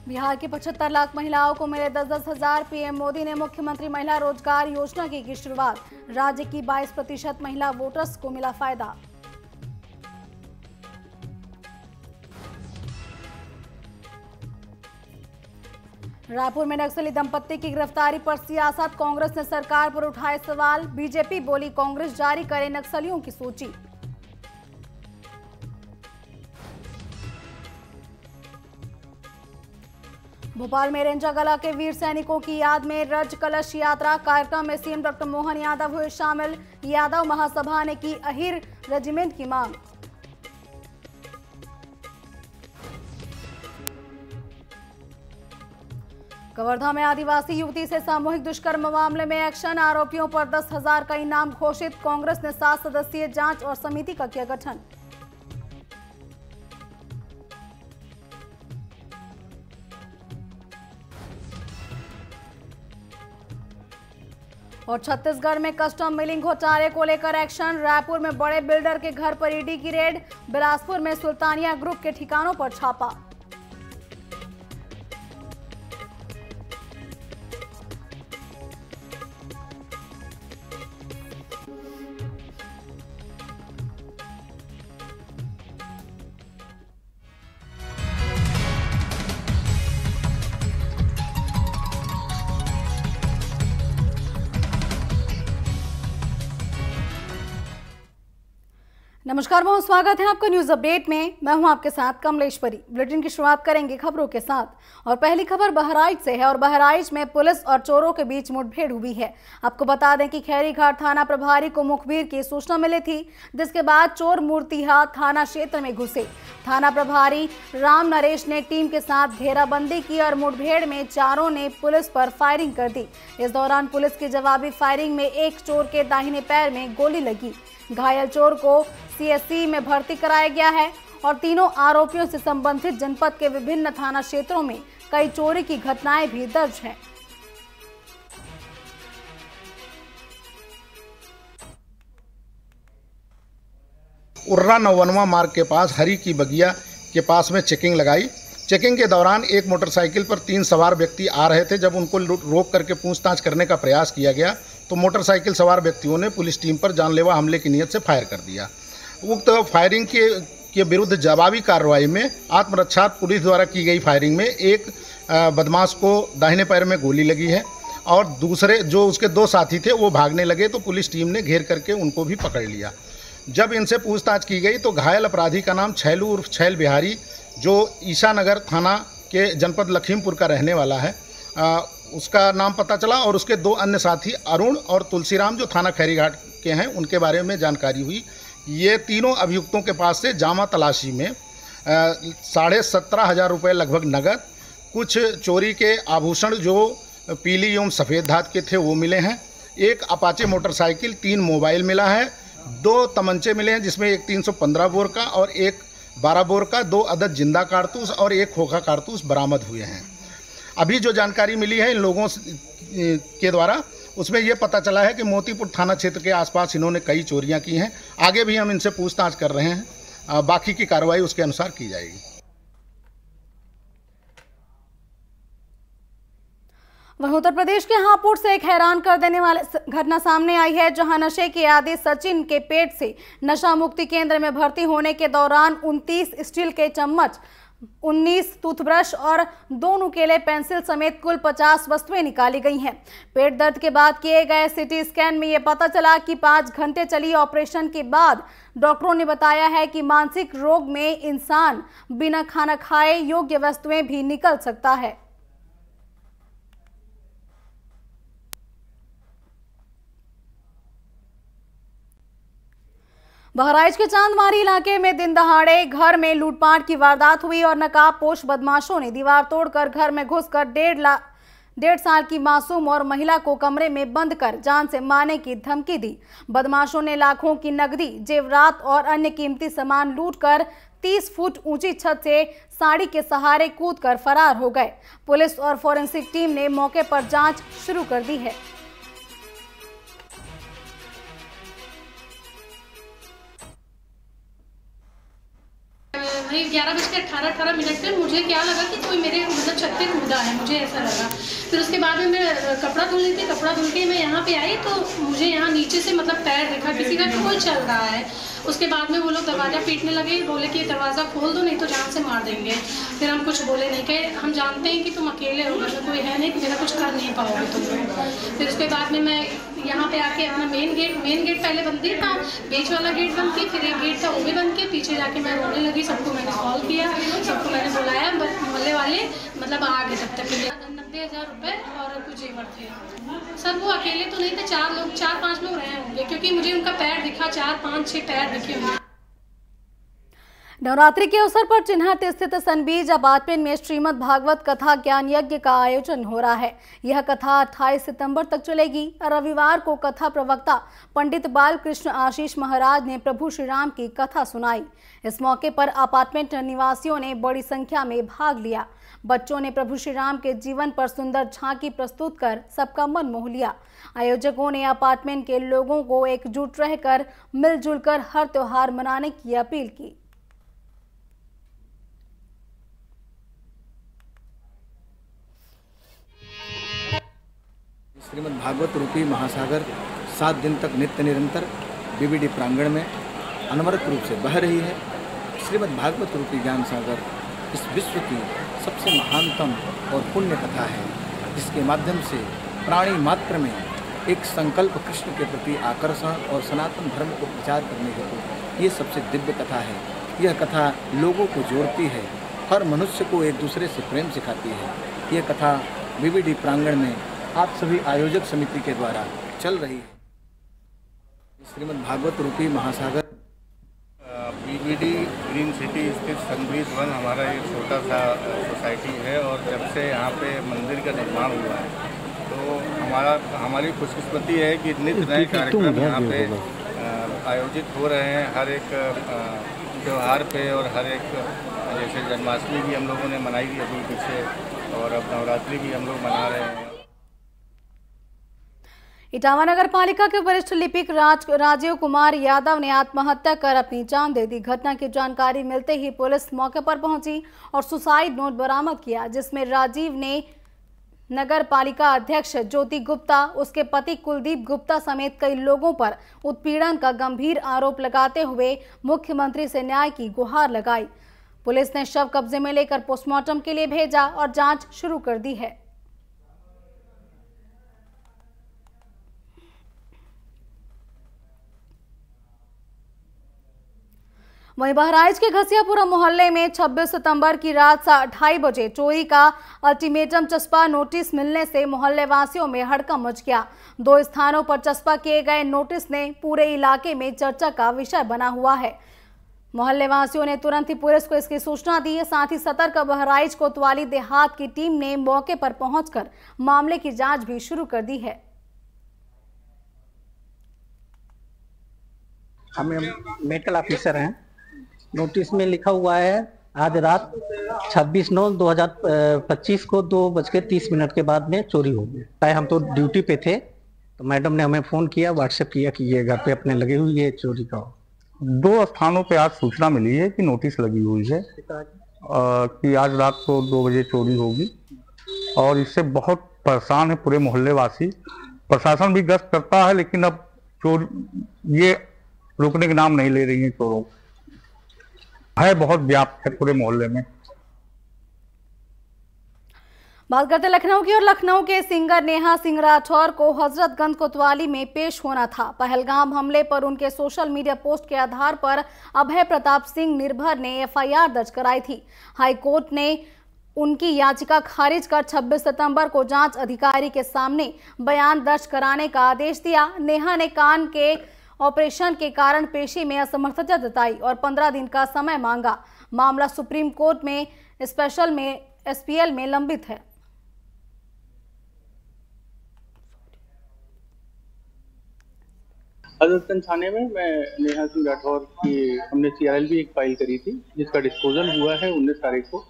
बिहार की 75 लाख महिलाओं को मिले 10-10 हजार। पीएम मोदी ने मुख्यमंत्री महिला रोजगार योजना की शुरुआत। राज्य की 22% महिला वोटर्स को मिला फायदा। रायपुर में नक्सली दंपत्ति की गिरफ्तारी पर सियासत। कांग्रेस ने सरकार पर उठाए सवाल। बीजेपी बोली कांग्रेस जारी करे नक्सलियों की सूची। भोपाल में रेंजागला के वीर सैनिकों की याद में रज कलश यात्रा। कार्यक्रम में सीएम डॉक्टर मोहन यादव हुए शामिल। यादव महासभा ने की अहिर रेजिमेंट की मांग। कवर्धा में आदिवासी युवती से सामूहिक दुष्कर्म मामले में एक्शन। आरोपियों पर 10,000 का इनाम घोषित। कांग्रेस ने 7 सदस्यीय जांच और समिति का किया गठन। और छत्तीसगढ़ में कस्टम मिलिंग घोटाले को लेकर एक्शन। रायपुर में बड़े बिल्डर के घर पर ईडी की रेड। बिलासपुर में सुल्तानिया ग्रुप के ठिकानों पर छापा। नमस्कार, बहुत स्वागत है आपका न्यूज अपडेट में। मैं हूं आपके साथ कमलेश्वरी। बुलेटिन की शुरुआत करेंगे खबरों के साथ और पहली खबर बहराइच से है। और बहराइच में पुलिस और चोरों के बीच मुठभेड़ हुई है। आपको बता दें कि खैरीघाट थाना प्रभारी को मुखबिर की सूचना मिली थी, जिसके बाद चोर मूर्तिहाट थाना क्षेत्र में घुसे। थाना प्रभारी राम नरेश ने टीम के साथ घेराबंदी की और मुठभेड़ में चारों ने पुलिस पर फायरिंग कर दी। इस दौरान पुलिस की जवाबी फायरिंग में एक चोर के दाहिने पैर में गोली लगी। घायल चोर को सीएससी में भर्ती कराया गया है और तीनों आरोपियों से संबंधित जनपद के विभिन्न थाना क्षेत्रों में कई चोरी की घटनाएं भी दर्ज हैं। उर्रा नौवनवा मार्ग के पास हरी की बगिया के पास में चेकिंग लगाई। चेकिंग के दौरान एक मोटरसाइकिल पर 3 सवार व्यक्ति आ रहे थे। जब उनको रोक करके पूछताछ करने का प्रयास किया गया तो मोटरसाइकिल सवार व्यक्तियों ने पुलिस टीम पर जानलेवा हमले की नीयत से फायर कर दिया। उक्त फायरिंग के विरुद्ध जवाबी कार्रवाई में आत्मरक्षा पुलिस द्वारा की गई फायरिंग में एक बदमाश को दाहिने पैर में गोली लगी है और दूसरे जो उसके 2 साथी थे वो भागने लगे तो पुलिस टीम ने घेर करके उनको भी पकड़ लिया। जब इनसे पूछताछ की गई तो घायल अपराधी का नाम छैलू उर्फ छैल बिहारी, जो ईसानगर थाना के जनपद लखीमपुर का रहने वाला है, उसका नाम पता चला और उसके 2 अन्य साथी अरुण और तुलसीराम जो थाना खैरीघाट के हैं उनके बारे में जानकारी हुई। ये तीनों अभियुक्तों के पास से जामा तलाशी में 17,500 रुपये लगभग नगद, कुछ चोरी के आभूषण जो पीली एवं सफ़ेद धात के थे वो मिले हैं, एक अपाचे मोटरसाइकिल, 3 मोबाइल मिला है, 2 तमंचे मिले हैं जिसमें एक 315 बोर का और एक 12 बोर का, 2 अदद जिंदा कारतूस और एक खोखा कारतूस बरामद हुए हैं। अभी जो जानकारी मिली है इन लोगों के द्वारा उसमें ये पता चला है कि मोतीपुर थाना क्षेत्र के आसपास इन्होंने कई चोरियां की हैं। आगे भी हम इनसे पूछताछ कर रहे हैं, बाकी की कार्रवाई उसके अनुसार की जाएगी। वहीं उत्तर प्रदेश के हापुड़ से एक हैरान कर देने वाली घटना सामने आई है, जहां नशे के आदी सचिन के पेट से नशा मुक्ति केंद्र में भर्ती होने के दौरान 29 स्टील के चम्मच, 19 टूथब्रश और 2 नुकीले पेंसिल समेत कुल 50 वस्तुएं निकाली गई हैं। पेट दर्द के बाद किए गए सिटी स्कैन में यह पता चला कि 5 घंटे चली ऑपरेशन के बाद डॉक्टरों ने बताया है कि मानसिक रोग में इंसान बिना खाना खाए योग्य वस्तुएं भी निकल सकता है। बहराइच के चांदमारी इलाके में दिन दहाड़े घर में लूटपाट की वारदात हुई और नकाबपोश बदमाशों ने दीवार तोड़कर घर में घुसकर 1.5 साल की मासूम और महिला को कमरे में बंद कर जान से मारने की धमकी दी। बदमाशों ने लाखों की नकदी, जेवरात और अन्य कीमती सामान लूटकर 30 फुट ऊंची छत से साड़ी के सहारे कूदकर फरार हो गए। पुलिस और फोरेंसिक टीम ने मौके पर जांच शुरू कर दी है। वही 11:18 पे मुझे क्या लगा कि कोई मेरे मतलब छत पे कूदा है, मुझे ऐसा लगा। फिर उसके बाद में मैं कपड़ा धुल रही थी, कपड़ा धुल के मैं यहाँ पे आई तो मुझे यहाँ नीचे से मतलब पैर देखा किसी का कि कोई चल रहा है। उसके बाद में वो लोग दरवाज़ा पीटने लगे, बोले कि दरवाज़ा खोल दो नहीं तो जान से मार देंगे। फिर हम कुछ बोले नहीं, कहे हम जानते हैं कि तुम अकेले हो, मतलब कोई है नहीं, मेरा कुछ कर नहीं पाओगे तुम लोग। फिर उसके बाद में मैं यहाँ पे आके अपना मेन गेट पहले बंद ही था, बीच वाला गेट बंद की, फिर एक गेट था वो भी बंद किया। पीछे जाके मैं रोने लगी, सबको मैंने कॉल किया, सबको मैंने बुलाया, बट मोहल्ले वाले मतलब आ गए तब तक। 90,000 रुपये और कुछ जेवर थे। सर वो अकेले तो नहीं थे, 4-5 लोग रहे होंगे, क्योंकि मुझे उनका पैर दिखा, 4-5-6 पैर दिखे होंगे। नवरात्रि के अवसर पर चिन्हट स्थित सनबीज अपार्टमेंट में श्रीमद् भागवत कथा ज्ञान यज्ञ का आयोजन हो रहा है। यह कथा 28 सितंबर तक चलेगी। रविवार को कथा प्रवक्ता पंडित बालकृष्ण आशीष महाराज ने प्रभु श्री राम की कथा सुनाई। इस मौके पर अपार्टमेंट निवासियों ने बड़ी संख्या में भाग लिया। बच्चों ने प्रभु श्री राम के जीवन पर सुंदर झांकी प्रस्तुत कर सबका मन मोह लिया। आयोजकों ने अपार्टमेंट के लोगों को एकजुट रहकर मिलजुल कर हर त्योहार मनाने की अपील की। श्रीमद् भागवत रूपी महासागर 7 दिन तक नित्य निरंतर बीबीडी प्रांगण में अनवरत रूप से बह रही है। श्रीमद् भागवत रूपी ज्ञान सागर इस विश्व की सबसे महानतम और पुण्य कथा है, जिसके माध्यम से प्राणी मात्र में एक संकल्प कृष्ण के प्रति आकर्षण और सनातन धर्म को प्रचार करने हेतु ये सबसे दिव्य कथा है। यह कथा लोगों को जोड़ती है, हर मनुष्य को एक दूसरे से प्रेम सिखाती है। यह कथा बीबीडी प्रांगण में आप सभी आयोजक समिति के द्वारा चल रही है। श्रीमद् भागवत रूपी महासागर बीबीडी ग्रीन सिटी स्थित सनबीज वन हमारा एक छोटा सा सोसाइटी है, और जब से यहाँ पे मंदिर का निर्माण हुआ है तो हमारी खुशकिस्मती है कि नित्य नए कार्यक्रम यहाँ पे आयोजित हो रहे हैं। हर एक त्यौहार पे और हर एक, जैसे जन्माष्टमी भी हम लोगों ने मनाई थी अभी पीछे, और अब नवरात्रि भी हम लोग मना रहे हैं। इटावा नगर पालिका के वरिष्ठ लिपिक राजीव कुमार यादव ने आत्महत्या कर अपनी जान दे दी। घटना की जानकारी मिलते ही पुलिस मौके पर पहुंची और सुसाइड नोट बरामद किया, जिसमें राजीव ने नगर पालिका अध्यक्ष ज्योति गुप्ता, उसके पति कुलदीप गुप्ता समेत कई लोगों पर उत्पीड़न का गंभीर आरोप लगाते हुए मुख्यमंत्री से न्याय की गुहार लगाई। पुलिस ने शव कब्जे में लेकर पोस्टमार्टम के लिए भेजा और जांच शुरू कर दी है। वहीं बहराइच के घसियापुरा मोहल्ले में 26 सितंबर की रात 2:30 बजे चोरी का अल्टीमेटम चस्पा नोटिस मिलने से मोहल्ले वासियों में हड़कंप मच गया। 2 स्थानों पर चस्पा किए गए नोटिस ने पूरे इलाके में चर्चा का विषय बना हुआ है। मोहल्ले वासियों ने तुरंत ही पुलिस को इसकी सूचना दी। साथ ही सतर्क बहराइच कोतवाली देहात की टीम ने मौके पर पहुंचकर मामले की जांच भी शुरू कर दी है। हम मेडिकल ऑफिसर हैं। नोटिस में लिखा हुआ है आज रात 26/9/2025 को 2:30 के बाद में चोरी हो गई। हम तो ड्यूटी पे थे तो मैडम ने हमें फोन किया, व्हाट्सएप किया कि ये घर पे अपने लगे हुई है चोरी का। 2 स्थानों पे आज सूचना मिली है कि नोटिस लगी हुई है कि आज रात को 2 बजे चोरी होगी, और इससे बहुत परेशान है पूरे मोहल्ले वासी। प्रशासन भी गश्त करता है, लेकिन अब चोर ये रुकने के नाम नहीं ले रही है। चोरों है बहुत व्याप्त है पूरे मोहल्ले में। बात करते लखनऊ की, और लखनऊ के सिंगर नेहा सिंह राठौर को हजरतगंज कोतवाली में पेश होना था। पहलगाम हमले पर उनके सोशल मीडिया पोस्ट के आधार पर अभय प्रताप सिंह निर्भर ने एफआईआर दर्ज कराई थी। हाईकोर्ट ने उनकी याचिका खारिज कर 26 सितंबर को जांच अधिकारी के सामने बयान दर्ज कराने का आदेश दिया। नेहा ने कान के ऑपरेशन के कारण पेशी में असमर्थता जताई और 15 दिन का समय मांगा। मामला सुप्रीम कोर्ट में स्पेशल में एसपीएल में लंबित है। हजरतगंज थाने में मैं नेहा सिंह राठौर की हमने सीआरएलबी एक फाइल करी थी, जिसका डिस्पोजल हुआ है 19 तारीख को।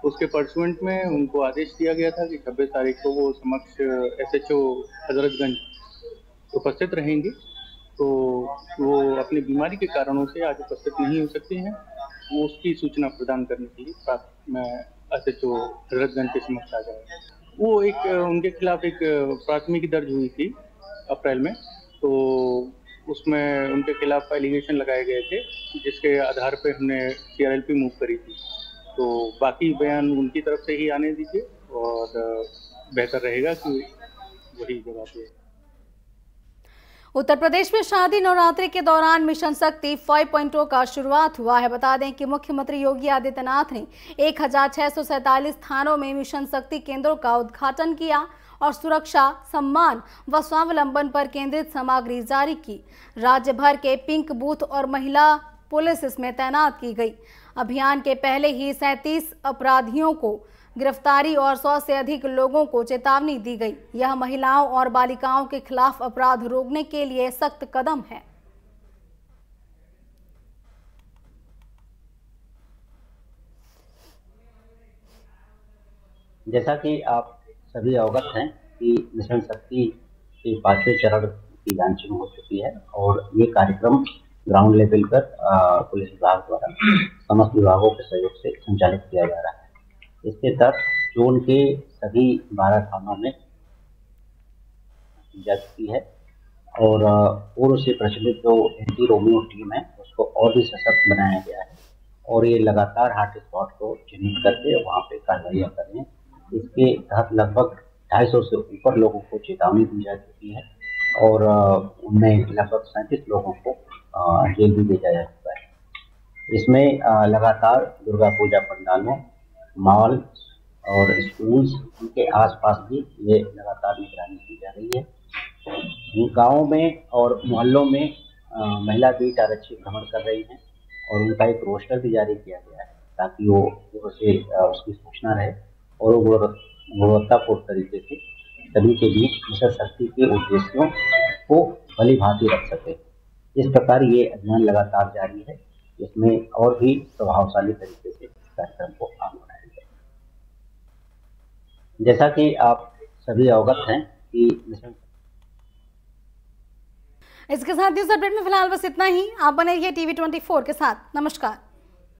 उसके परसुएंट में उनको आदेश दिया गया था कि 26 तारीख को वो समक्ष एसएचओ हजरतगंज उपस्थित रहेंगे। तो वो अपनी बीमारी के कारणों से आज उपस्थित नहीं हो सकते हैं, उसकी सूचना प्रदान करने के लिए मैं SHO हजरतगंज के समक्ष आ गया। वो एक उनके खिलाफ एक प्राथमिकी दर्ज हुई थी अप्रैल में, तो उसमें उनके खिलाफ एलिगेशन लगाए गए थे, जिसके आधार पे हमने CRLP मूव करी थी। तो बाकी बयान उनकी तरफ से ही आने दीजिए और बेहतर रहेगा कि वही जगह पे। उत्तर प्रदेश में शादी नवरात्रि के दौरान मिशन शक्ति 5.0 का शुरुआत हुआ है। बता दें कि मुख्यमंत्री योगी आदित्यनाथ ने 1647 थानों में मिशन शक्ति केंद्रों का उद्घाटन किया और सुरक्षा, सम्मान व स्वावलंबन पर केंद्रित सामग्री जारी की। राज्य भर के पिंक बूथ और महिला पुलिस इसमें तैनात की गई। अभियान के पहले ही 37 अपराधियों को गिरफ्तारी और 100 से अधिक लोगों को चेतावनी दी गई। यह महिलाओं और बालिकाओं के खिलाफ अपराध रोकने के लिए सख्त कदम है। जैसा कि आप सभी अवगत हैं कि मिशन शक्ति के 5वें चरण की लॉन्चिंग हो चुकी है और ये कार्यक्रम ग्राउंड लेवल पर पुलिस विभाग द्वारा समस्त विभागों के सहयोग से संचालित किया जा रहा है। इसके तहत जोन के सभी 12 थानों में जा चुकी है और पूर्व से प्रचलित जो एंटी रोमियो टीम है उसको और भी सशक्त बनाया गया है और ये लगातार हॉट स्पॉट को चिन्हित करके वहाँ पे कार्रवाइयाँ कर रहे हैं। इसके तहत लगभग 250 से ऊपर लोगों को चेतावनी दी जा चुकी है और उनमें लगभग 37 लोगों को जेल भी भेजा जा चुका है। इसमें लगातार दुर्गा पूजा पंडालों, मॉल और स्कूल्स उनके आसपास भी ये लगातार निगरानी की जा रही है। गाँव में और मोहल्लों में महिला बीट आरक्षी भ्रमण कर रही हैं और उनका एक रोस्टर भी जारी किया गया है ताकि वो उसे उसकी सूचना रहे और वो गुणवत्तापूर्ण तरीके से सभी के बीच मिशन शक्ति के उद्देश्यों को भली भांति रख सके। इस प्रकार ये अभियान लगातार जारी है। इसमें और भी प्रभावशाली तरीके से कार्यक्रम को आगे बढ़ाया जाए। जैसा कि आप सभी अवगत हैं कि मिशन। इसके साथ न्यूज़ अपडेट में फिलहाल बस इतना ही। आप बने रहिए TV24 के साथ। नमस्कार।